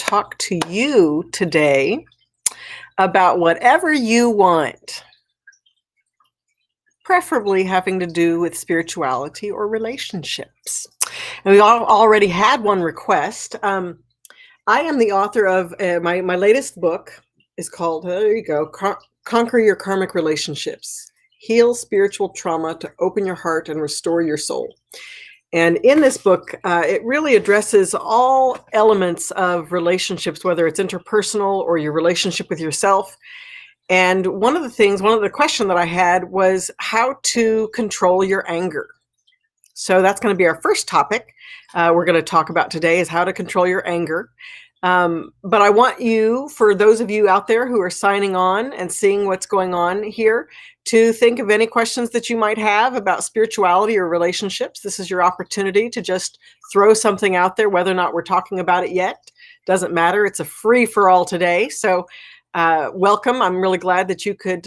talk to you today about whatever you want, preferably having to do with spirituality or relationships. And we all already had one request. I am the author of my latest book is called, there you go, Conquer Your Karmic Relationships. Heal spiritual trauma to open your heart and restore your soul. And in this book, it really addresses all elements of relationships, whether it's interpersonal or your relationship with yourself. And one of the question that I had was how to control your anger. So that's going to be our first topic we're going to talk about today is how to control your anger. But I want you, for those of you out there who are signing on and seeing what's going on here, to think of any questions that you might have about spirituality or relationships. This is your opportunity to just throw something out there, whether or not we're talking about it yet. Doesn't matter. It's a free for all today. So welcome. I'm really glad that you could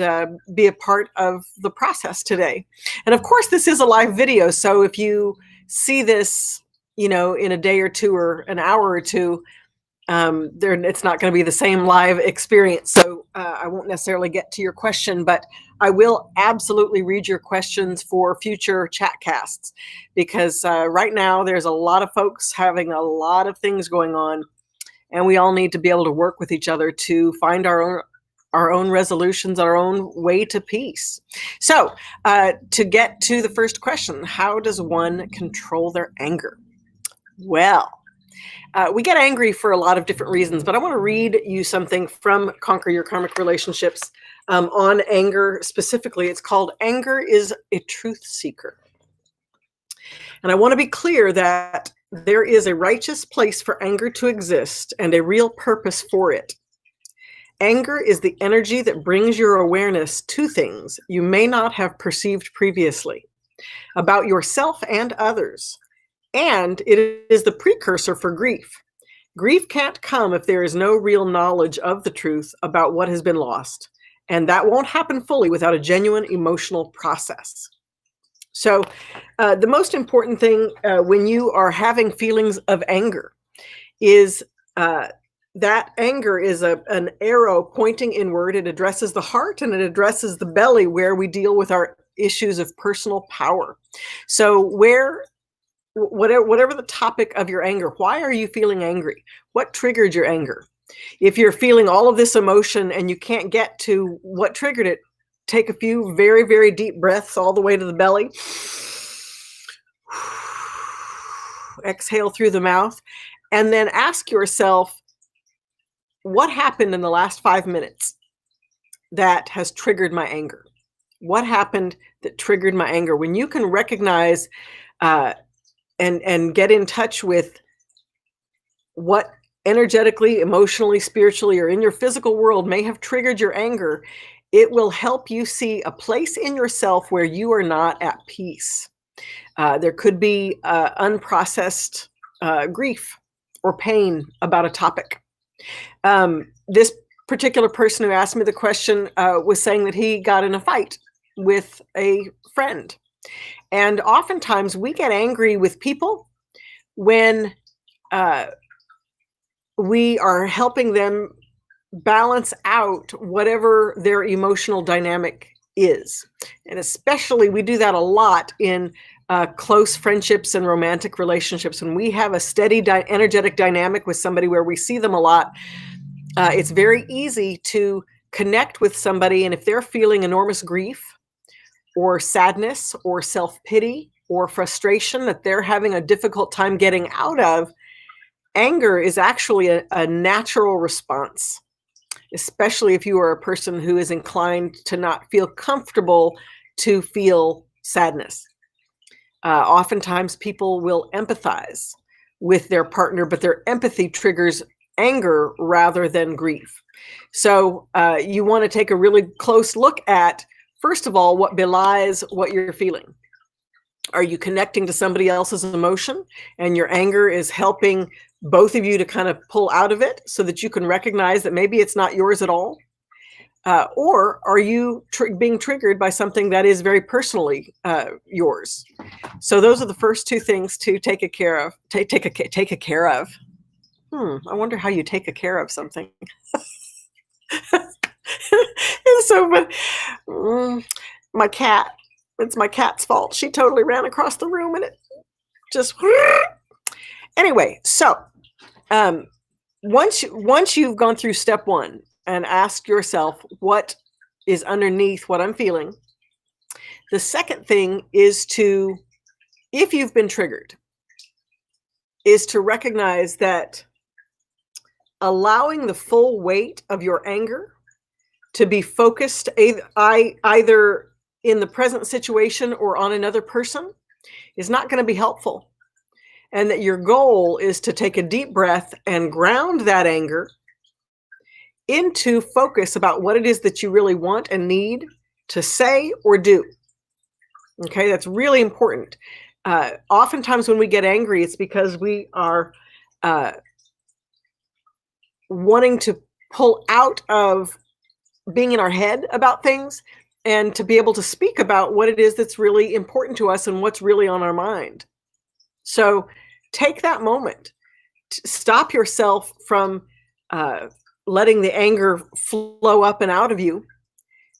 be a part of the process today. And of course, this is a live video. So if you see this, in a day or two or an hour or two, it's not going to be the same live experience. So I won't necessarily get to your question, but I will absolutely read your questions for future chat casts, because right now there's a lot of folks having a lot of things going on, and we all need to be able to work with each other to find our own resolutions, our own way to peace. So to get to the first question, how does one control their anger? Well, we get angry for a lot of different reasons, but I want to read you something from Conquer Your Karmic Relationships on anger specifically. It's called Anger is a Truth Seeker. And I want to be clear that there is a righteous place for anger to exist and a real purpose for it. Anger is the energy that brings your awareness to things you may not have perceived previously about yourself and others. And it is the precursor for grief. Grief can't come if there is no real knowledge of the truth about what has been lost. And that won't happen fully without a genuine emotional process. So the most important thing when you are having feelings of anger is that anger is an arrow pointing inward. It addresses the heart and it addresses the belly, where we deal with our issues of personal power. So whatever the topic of your anger, why are you feeling angry? What triggered your anger? If you're feeling all of this emotion and you can't get to what triggered it, take a few very, very deep breaths all the way to the belly. Exhale through the mouth, and then ask yourself, what happened in the last 5 minutes that has triggered my anger? What happened that triggered my anger? When you can recognize and get in touch with what energetically, emotionally, spiritually, or in your physical world may have triggered your anger, it will help you see a place in yourself where you are not at peace. There could be unprocessed grief or pain about a topic. This particular person who asked me the question was saying that he got in a fight with a friend. And oftentimes we get angry with people when we are helping them balance out whatever their emotional dynamic is. And especially we do that a lot in close friendships and romantic relationships. When we have a steady energetic dynamic with somebody where we see them a lot, it's very easy to connect with somebody. And if they're feeling enormous grief or sadness or self-pity or frustration that they're having a difficult time getting out of, anger is actually a natural response, especially if you are a person who is inclined to not feel comfortable to feel sadness. Oftentimes people will empathize with their partner, but their empathy triggers anger rather than grief. So you want to take a really close look at, first of all, what belies what you're feeling. Are you connecting to somebody else's emotion and your anger is helping both of you to kind of pull out of it so that you can recognize that maybe it's not yours at all? Or are you being triggered by something that is very personally yours? So those are the first two things to take care of. I wonder how you take care of something. It's so funny. My cat. It's my cat's fault. She totally ran across the room and it just. Anyway, so once you've gone through step one and ask yourself what is underneath what I'm feeling, the second thing is to, if you've been triggered, is to recognize that allowing the full weight of your anger to be focused either in the present situation or on another person is not going to be helpful. And that your goal is to take a deep breath and ground that anger into focus about what it is that you really want and need to say or do. Okay, that's really important. Oftentimes when we get angry, it's because we are wanting to pull out of being in our head about things and to be able to speak about what it is that's really important to us and what's really on our mind. So take that moment. Stop yourself from letting the anger flow up and out of you,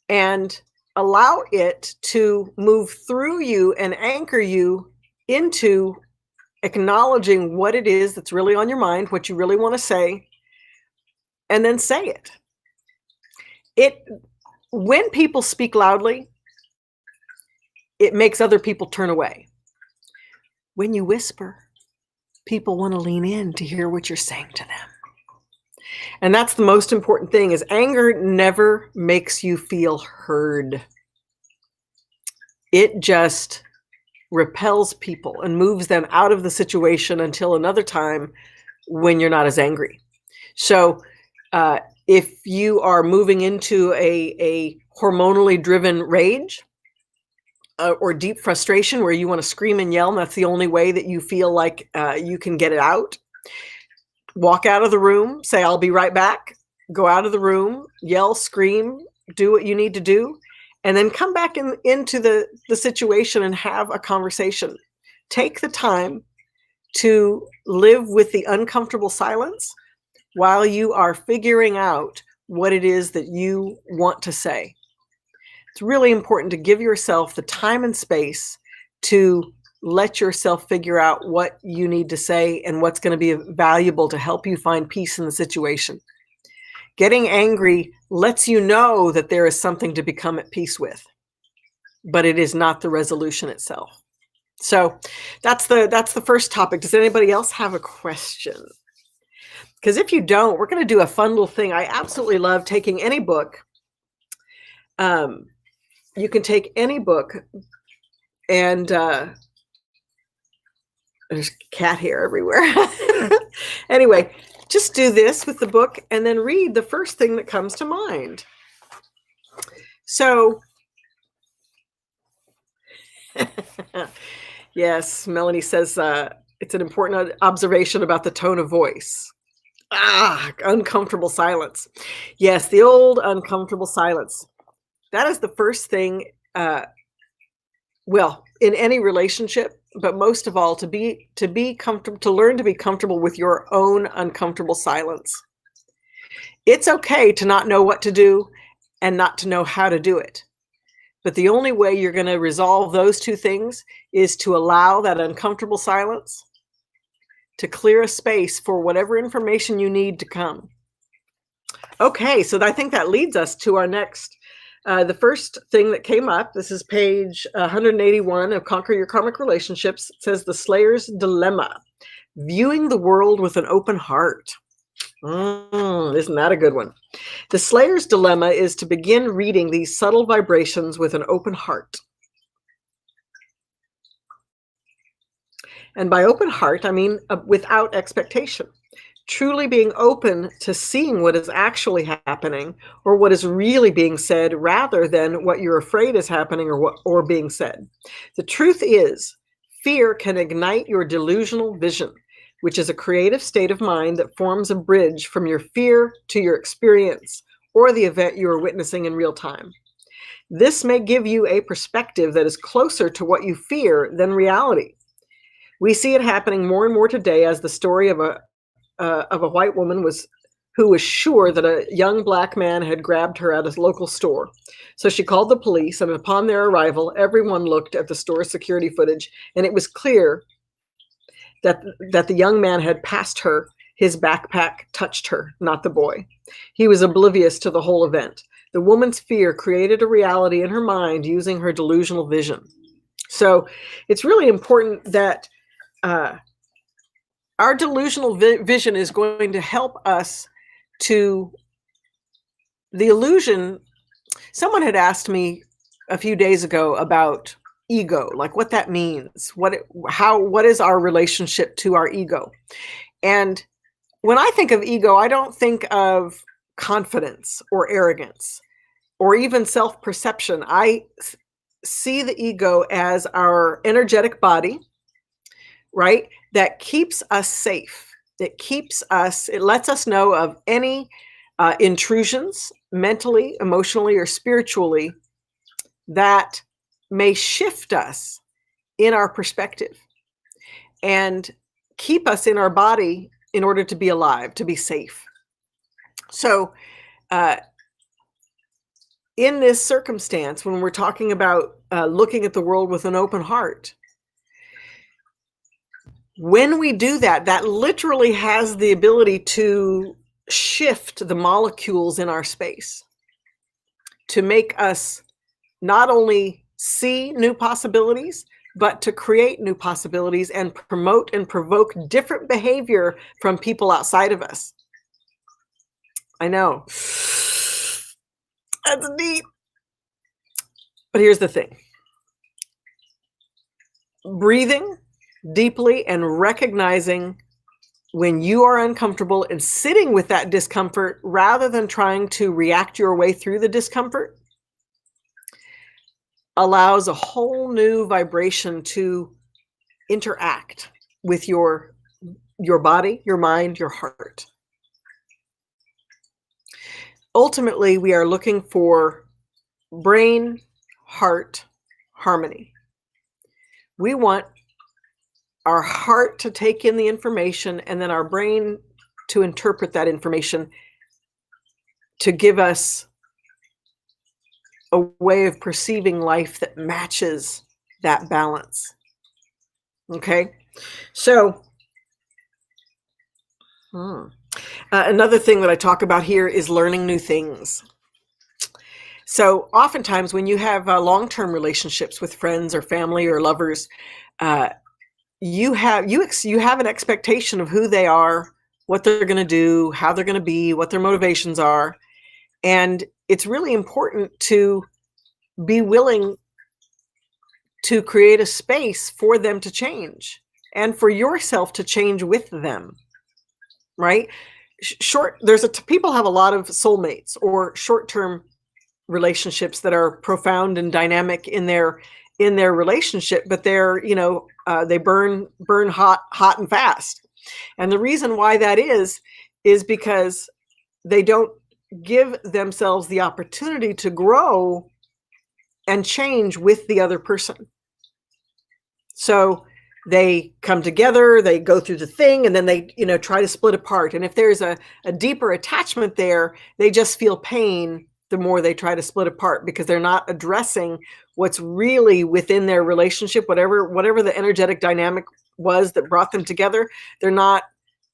and allow it to move through you and anchor you into acknowledging what it is that's really on your mind, what you really want to say, and then say it. When people speak loudly, it makes other people turn away. When you whisper, people want to lean in to hear what you're saying to them. And that's the most important thing, is anger never makes you feel heard. It just repels people and moves them out of the situation until another time when you're not as angry. So if you are moving into a hormonally driven rage or deep frustration where you want to scream and yell, and that's the only way that you feel like you can get it out, walk out of the room, say, I'll be right back, go out of the room, yell, scream, do what you need to do, and then come back into the situation and have a conversation. Take the time to live with the uncomfortable silence while you are figuring out what it is that you want to say. It's really important to give yourself the time and space to let yourself figure out what you need to say and what's going to be valuable to help you find peace in the situation. Getting angry lets you know that there is something to become at peace with, but it is not the resolution itself. So that's the first topic. Does anybody else have a question? Because if you don't, we're going to do a fun little thing. I absolutely love taking any book. You can take any book, and there's cat hair everywhere. Anyway, just do this with the book and then read the first thing that comes to mind. So, yes, Melanie says it's an important observation about the tone of voice. Uncomfortable silence. Yes, the old uncomfortable silence. That is the first thing, well, in any relationship, but most of all, to be comfortable, to learn to be comfortable with your own uncomfortable silence. It's okay to not know what to do and not to know how to do it. But the only way you're going to resolve those two things is to allow that uncomfortable silence to clear a space for whatever information you need to come. Okay, so I think that leads us to our next. The first thing that came up, this is page 181 of Conquer Your Karmic Relationships. It says the Slayer's Dilemma, viewing the world with an open heart. Isn't that a good one? The Slayer's Dilemma is to begin reading these subtle vibrations with an open heart. And by open heart, I mean without expectation. Truly being open to seeing what is actually happening or what is really being said rather than what you're afraid is happening or being said. The truth is, fear can ignite your delusional vision, which is a creative state of mind that forms a bridge from your fear to your experience or the event you are witnessing in real time. This may give you a perspective that is closer to what you fear than reality. We see it happening more and more today as the story of a of a white woman who was sure that a young black man had grabbed her at a local store. So she called the police, and upon their arrival, everyone looked at the store security footage, and it was clear that the young man had passed her. His backpack touched her, not the boy. He was oblivious to the whole event. The woman's fear created a reality in her mind using her delusional vision. So it's really important that our delusional vision is going to help us to the illusion. Someone had asked me a few days ago about ego, like what that means, what is our relationship to our ego. And when I think of ego, I don't think of confidence or arrogance or even self-perception. I see the ego as our energetic body, right? That keeps us safe. It lets us know of any intrusions, mentally, emotionally, or spiritually, that may shift us in our perspective and keep us in our body in order to be alive, to be safe. So in this circumstance, when we're talking about looking at the world with an open heart, when we do that, that literally has the ability to shift the molecules in our space, to make us not only see new possibilities, but to create new possibilities and promote and provoke different behavior from people outside of us. I know. That's deep. But here's the thing. Breathing deeply and recognizing when you are uncomfortable and sitting with that discomfort rather than trying to react your way through the discomfort allows a whole new vibration to interact with your body, your mind, your heart. Ultimately, we are looking for brain, heart, harmony. We want our heart to take in the information and then our brain to interpret that information to give us a way of perceiving life that matches that balance. Okay? So, another thing that I talk about here is learning new things. So oftentimes when you have long-term relationships with friends or family or lovers, you have an expectation of who they are, what they're going to do, how they're going to be, what their motivations are. And it's really important to be willing to create a space for them to change and for yourself to change with them, right? People have a lot of soulmates or short-term relationships that are profound and dynamic in their relationship, but they're, they burn hot and fast. And the reason why that is because they don't give themselves the opportunity to grow and change with the other person. So they come together, they go through the thing, and then they, try to split apart. And if there's a deeper attachment there, they just feel pain the more they try to split apart because they're not addressing what's really within their relationship, whatever the energetic dynamic was that brought them together. They're not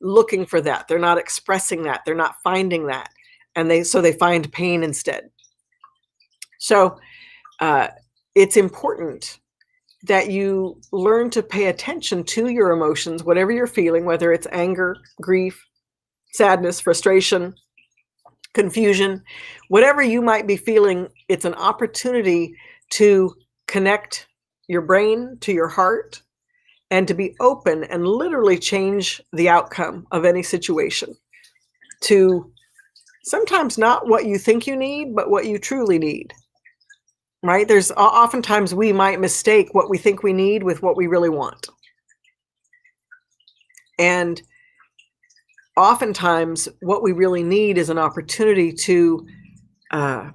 looking for that. They're not expressing that. They're not finding that. And they find pain instead. So it's important that you learn to pay attention to your emotions, whatever you're feeling, whether it's anger, grief, sadness, frustration, confusion, whatever you might be feeling. It's an opportunity to connect your brain to your heart and to be open and literally change the outcome of any situation to sometimes not what you think you need, but what you truly need, right? There's oftentimes we might mistake what we think we need with what we really want. And oftentimes what we really need is an opportunity to allow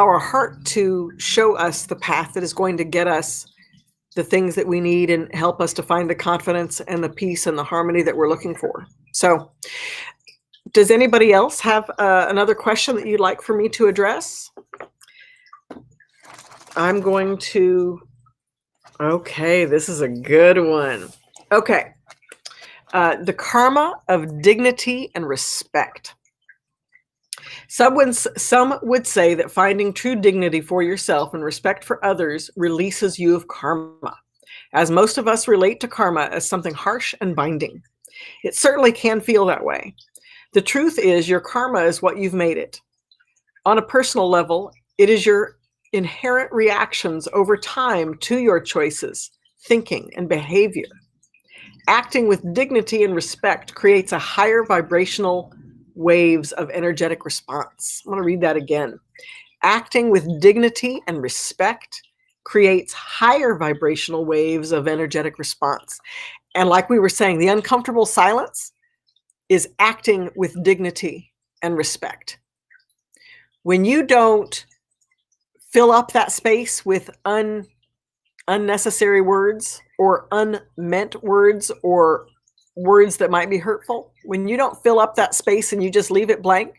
our heart to show us the path that is going to get us the things that we need and help us to find the confidence and the peace and the harmony that we're looking for. So does anybody else have another question that you'd like for me to address? I'm going to, okay, this is a good one. Okay. The karma of dignity and respect. Some would say that finding true dignity for yourself and respect for others releases you of karma, as most of us relate to karma as something harsh and binding. It certainly can feel that way. The truth is, your karma is what you've made it. On a personal level, it is your inherent reactions over time to your choices, thinking, and behavior. Acting with dignity and respect creates a higher vibrational waves of energetic response. I'm going to read that again. Acting with dignity and respect creates higher vibrational waves of energetic response. And like we were saying, the uncomfortable silence is acting with dignity and respect. When you don't fill up that space with unnecessary words or unmeant words or words that might be hurtful, when you don't fill up that space and you just leave it blank,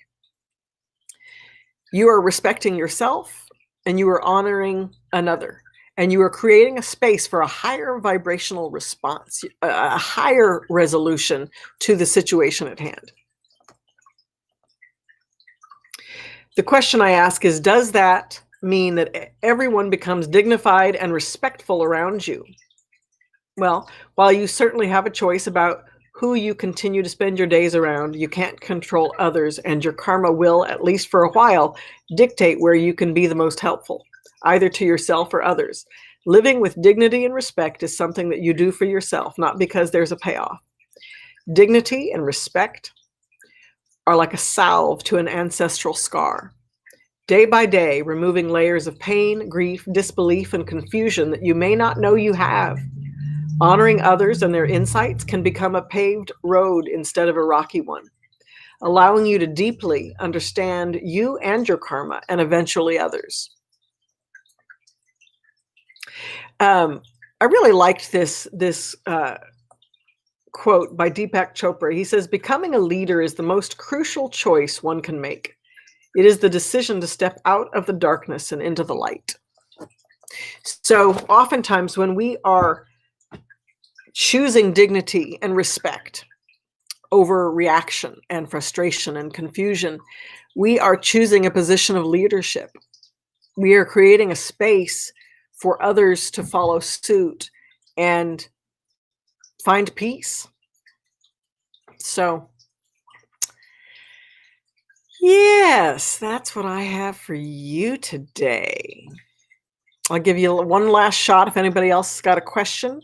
you are respecting yourself and you are honoring another, and you are creating a space for a higher vibrational response, a higher resolution to the situation at hand. The question I ask is, does that mean that everyone becomes dignified and respectful around you? Well, while you certainly have a choice about who you continue to spend your days around, you can't control others, and your karma will, at least for a while, dictate where you can be the most helpful, either to yourself or others. Living with dignity and respect is something that you do for yourself, not because there's a payoff. Dignity and respect are like a salve to an ancestral scar. Day by day, removing layers of pain, grief, disbelief, and confusion that you may not know you have. Honoring others and their insights can become a paved road instead of a rocky one, allowing you to deeply understand you and your karma and eventually others. I really liked this quote by Deepak Chopra. He says, "Becoming a leader is the most crucial choice one can make. It is the decision to step out of the darkness and into the light." So oftentimes when we are choosing dignity and respect over reaction and frustration and confusion, we are choosing a position of leadership. We are creating a space for others to follow suit and find peace. So, yes, that's what I have for you today. I'll give you one last shot. If anybody else has got a question,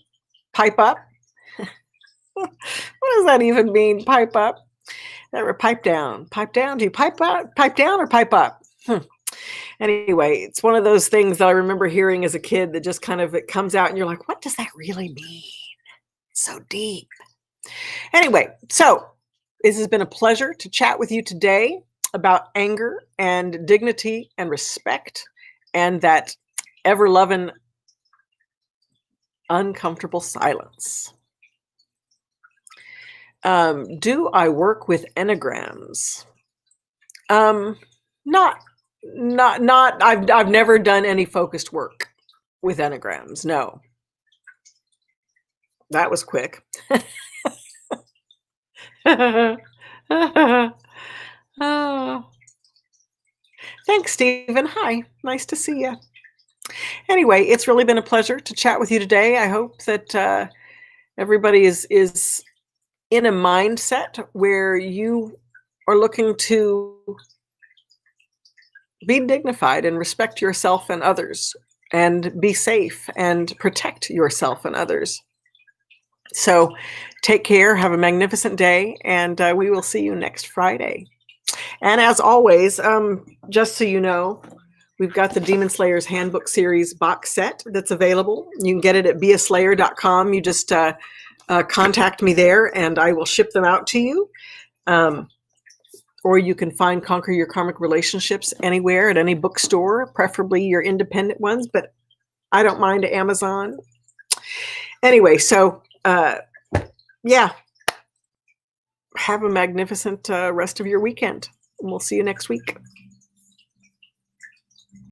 pipe up. What does that even mean, pipe up? Or pipe down? Pipe down? Do you pipe up, pipe down, or pipe up? Anyway, it's one of those things that I remember hearing as a kid that just kind of, it comes out and you're like, what does that really mean? So deep. Anyway, so this has been a pleasure to chat with you today about anger and dignity and respect and that ever-loving uncomfortable silence. Do I work with enneagrams? Not. I've never done any focused work with enneagrams. No. That was quick. Oh. Thanks, Stephen. Hi. Nice to see you. Anyway, it's really been a pleasure to chat with you today. I hope that everybody is in a mindset where you are looking to be dignified and respect yourself and others and be safe and protect yourself and others. So take care, have a magnificent day, and we will see you next Friday. And as always, just so you know, we've got the Demon Slayers Handbook Series box set that's available. You can get it at beaslayer.com. You just contact me there and I will ship them out to you. Or you can find Conquer Your Karmic Relationships anywhere at any bookstore, preferably your independent ones, but I don't mind Amazon. Anyway, so yeah, have a magnificent rest of your weekend. And we'll see you next week.